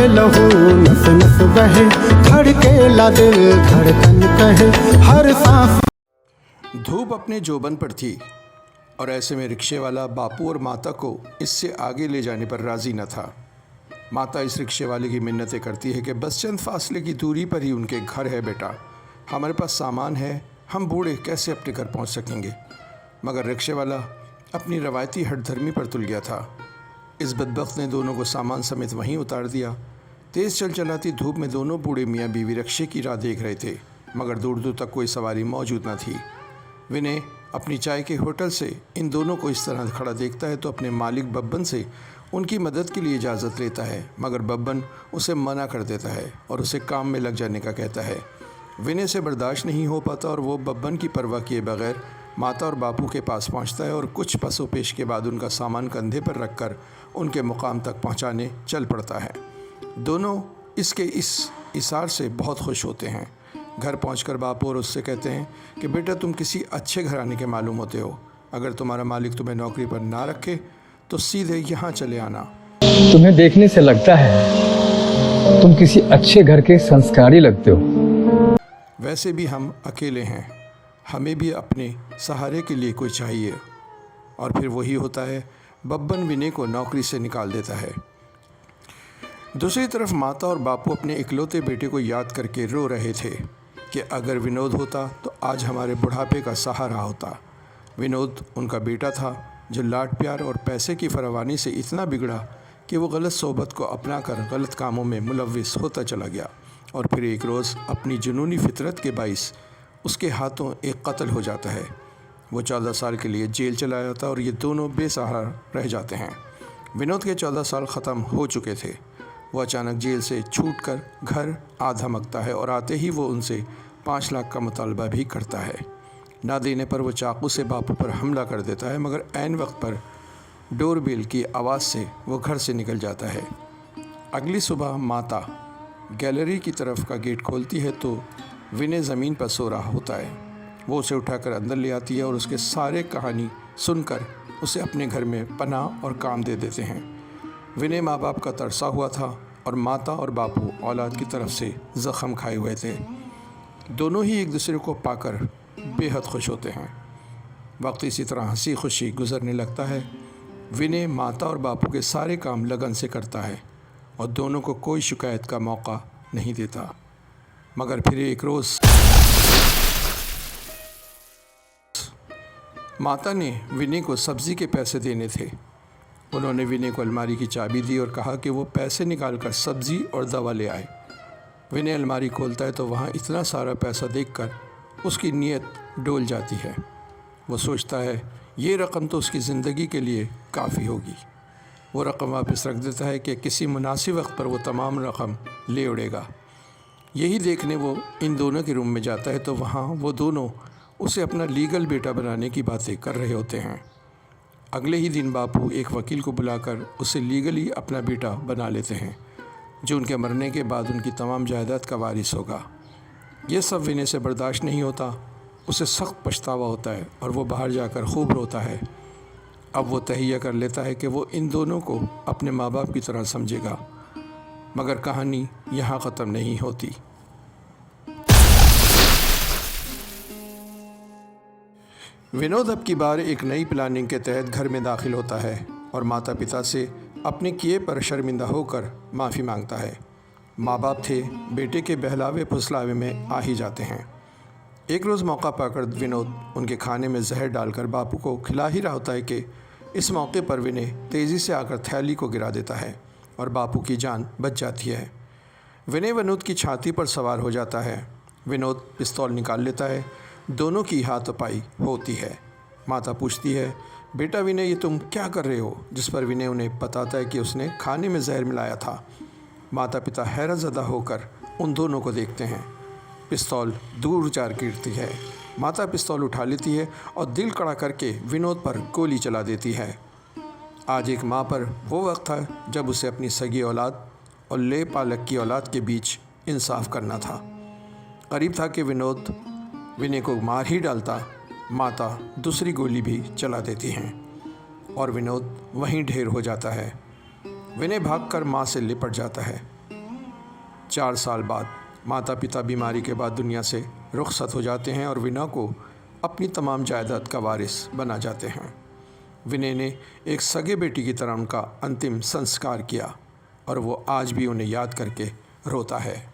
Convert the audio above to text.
लहू नस नस बहे, धड़केला दिल धड़कन कहे हर सांस। धूप अपने जोबन पर थी और ऐसे में रिक्शे वाला बापू और माता को इससे आगे ले जाने पर राज़ी न था। माता इस रिक्शे वाले की मिन्नतें करती है कि बस चंद फासले की दूरी पर ही उनके घर है बेटा, हमारे पास सामान है, हम बूढ़े कैसे अपने घर पहुंच सकेंगे। मगर रिक्शे वाला अपनी रवायती हठधर्मी पर तुल गया था। इस बदबख्त ने दोनों को सामान समेत वहीं उतार दिया। तेज़ चलचलाती धूप में दोनों बूढ़े मियाँ बीवी रिक्शे की राह देख रहे थे, मगर दूर दूर तक कोई सवारी मौजूद न थी। विनय अपनी चाय के होटल से इन दोनों को इस तरह खड़ा देखता है तो अपने मालिक बब्बन से उनकी मदद के लिए इजाज़त लेता है, मगर बब्बन उसे मना कर देता है और उसे काम में लग जाने का कहता है। विनय से बर्दाश्त नहीं हो पाता और वो बब्बन की परवाह किए बगैर माता और बापू के पास पहुंचता है और कुछ पसोपेश के बाद उनका सामान कंधे पर रखकर उनके मुकाम तक पहुंचाने चल पड़ता है। दोनों इसके इस इशार से बहुत खुश होते हैं। घर पहुंचकर बापू और उससे कहते हैं कि बेटा तुम किसी अच्छे घराने के मालूम होते हो, अगर तुम्हारा मालिक तुम्हें नौकरी पर ना रखे तो सीधे यहाँ चले आना। तुम्हें देखने से लगता है तुम किसी अच्छे घर के संस्कारी लगते हो। वैसे भी हम अकेले हैं, हमें भी अपने सहारे के लिए कोई चाहिए। और फिर वही होता है, बब्बन विनय को नौकरी से निकाल देता है। दूसरी तरफ माता और बापू अपने इकलौते बेटे को याद करके रो रहे थे कि अगर विनोद होता तो आज हमारे बुढ़ापे का सहारा होता। विनोद उनका बेटा था जो लाड प्यार और पैसे की फरावानी से इतना बिगड़ा कि वो गलत सोबत को अपनाकर गलत कामों में मुलव्विस होता चला गया और फिर एक रोज़ अपनी जुनूनी फितरत के बाइस उसके हाथों एक कत्ल हो जाता है। वो 14 साल के लिए जेल चला जाता और ये दोनों बेसहारा रह जाते हैं। विनोद के 14 साल ख़त्म हो चुके थे। वो अचानक जेल से छूटकर घर आ धमकता है और आते ही वो उनसे 5 लाख का मुतालबा भी करता है। ना देने पर वो चाकू से बापू पर हमला कर देता है, मगर ऐन वक्त पर डोरबेल की आवाज़ से वो घर से निकल जाता है। अगली सुबह माता गैलरी की तरफ का गेट खोलती है तो विनय ज़मीन पर सो रहा होता है। वो उसे उठाकर अंदर ले आती है और उसके सारे कहानी सुनकर उसे अपने घर में पनाह और काम दे देते हैं। विनय माँ बाप का तरसा हुआ था और माता और बापू औलाद की तरफ से ज़ख़म खाए हुए थे। दोनों ही एक दूसरे को पाकर बेहद खुश होते हैं। वक्त इसी तरह हंसी खुशी गुजरने लगता है। विनय माता और बापू के सारे काम लगन से करता है और दोनों को कोई शिकायत का मौका नहीं देता। मगर फिर एक रोज़ माता ने विनय को सब्ज़ी के पैसे देने थे। उन्होंने विनय को अलमारी की चाबी दी और कहा कि वो पैसे निकाल कर सब्ज़ी और दवा ले आए। विनय अलमारी खोलता है तो वहाँ इतना सारा पैसा देखकर उसकी नीयत डोल जाती है। वो सोचता है ये रकम तो उसकी ज़िंदगी के लिए काफ़ी होगी। वो रकम वापस रख देता है कि किसी मुनासिब वक्त पर वो तमाम रकम ले उड़ेगा। यही देखने वो इन दोनों के रूम में जाता है तो वहाँ वो दोनों उसे अपना लीगल बेटा बनाने की बातें कर रहे होते हैं। अगले ही दिन बापू एक वकील को बुलाकर उसे लीगली अपना बेटा बना लेते हैं, जो उनके मरने के बाद उनकी तमाम जायदाद का वारिस होगा। ये सब विनय से बर्दाश्त नहीं होता, उसे सख्त पछतावा होता है और वो बाहर जाकर खूब रोता है। अब वो तहैया कर लेता है कि वो इन दोनों को अपने माँ बाप की तरह समझेगा। मगर कहानी यहाँ ख़त्म नहीं होती। विनोद अब की बार एक नई प्लानिंग के तहत घर में दाखिल होता है और माता पिता से अपने किए पर शर्मिंदा होकर माफ़ी मांगता है। माँ बाप थे, बेटे के बहलावे फुसलावे में आ ही जाते हैं। एक रोज़ मौका पाकर विनोद उनके खाने में जहर डालकर बापू को खिला ही रहा होता है कि इस मौके पर विनय तेज़ी से आकर थैली को गिरा देता है और बापू की जान बच जाती है। विनय विनोद की छाती पर सवार हो जाता है। विनोद पिस्तौल निकाल लेता है। दोनों की हाथापाई होती है। माता पूछती है, बेटा विनय ये तुम क्या कर रहे हो? जिस पर विनय उन्हें बताता है कि उसने खाने में जहर मिलाया था। माता पिता हैरत ज़दा होकर उन दोनों को देखते हैं। पिस्तौल दूर जा गिरती है। माता पिस्तौल उठा लेती है और दिल कड़ा करके विनोद पर गोली चला देती है। आज एक माँ पर वो वक्त था जब उसे अपनी सगी औलाद और ले पालक की औलाद के बीच इंसाफ करना था। करीब था कि विनोद विनय को मार ही डालता। माता दूसरी गोली भी चला देती हैं और विनोद वहीं ढेर हो जाता है। विनय भागकर माँ से लिपट जाता है। 4 साल बाद माता पिता बीमारी के बाद दुनिया से रुखसत हो जाते हैं और विनय को अपनी तमाम जायदाद का वारिस बना जाते हैं। विनय ने एक सगे बेटी की तरह उनका अंतिम संस्कार किया और वो आज भी उन्हें याद करके रोता है।